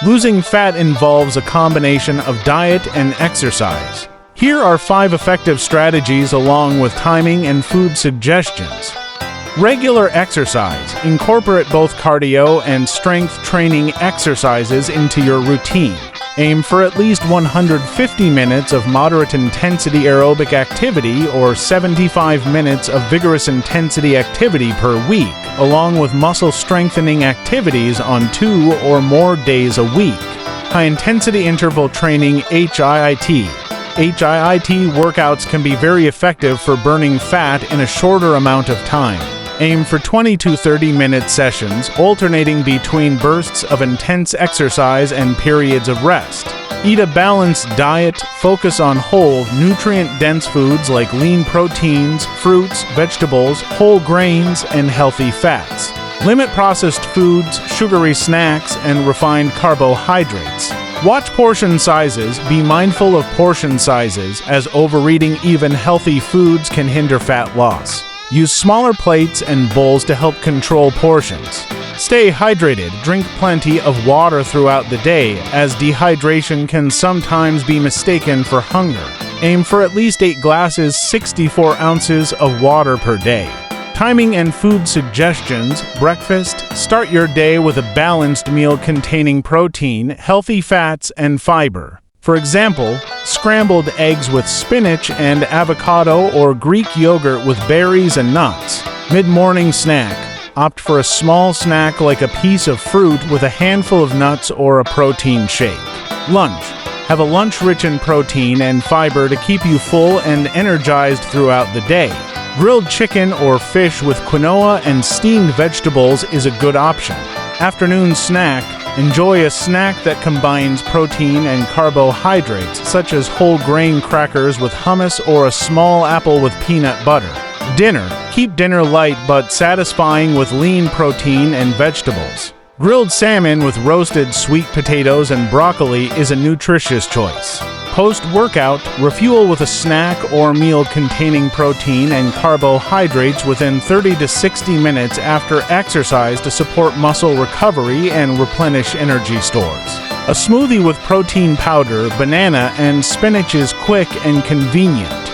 Losing fat involves a combination of diet and exercise. Here are 5 effective strategies along with timing and food suggestions. Regular exercise. Incorporate both cardio and strength training exercises into your routine. Aim for at least 150 minutes of moderate intensity aerobic activity or 75 minutes of vigorous intensity activity per week, along with muscle strengthening activities on 2 or more days a week. High-intensity interval training HIIT. HIIT workouts can be very effective for burning fat in a shorter amount of time. Aim for 20 to 30-minute sessions, alternating between bursts of intense exercise and periods of rest. Eat a balanced diet, focus on whole, nutrient-dense foods like lean proteins, fruits, vegetables, whole grains, and healthy fats. Limit processed foods, sugary snacks, and refined carbohydrates. Watch portion sizes. Be mindful of portion sizes, as overeating even healthy foods can hinder fat loss. Use smaller plates and bowls to help control portions. Stay hydrated. Drink plenty of water throughout the day, as dehydration can sometimes be mistaken for hunger. Aim for at least 8 glasses, 64 ounces of water per day. Timing and food suggestions. Breakfast. Start your day with a balanced meal containing protein, healthy fats, and fiber. For example, scrambled eggs with spinach and avocado or Greek yogurt with berries and nuts. Mid-morning snack. Opt for a small snack like a piece of fruit with a handful of nuts or a protein shake. Lunch. Have a lunch rich in protein and fiber to keep you full and energized throughout the day. Grilled chicken or fish with quinoa and steamed vegetables is a good option. Afternoon snack. Enjoy a snack that combines protein and carbohydrates, such as whole grain crackers with hummus or a small apple with peanut butter. Dinner. Keep dinner light but satisfying with lean protein and vegetables. Grilled salmon with roasted sweet potatoes and broccoli is a nutritious choice. Post-workout, refuel with a snack or meal containing protein and carbohydrates within 30 to 60 minutes after exercise to support muscle recovery and replenish energy stores. A smoothie with protein powder, banana, and spinach is quick and convenient.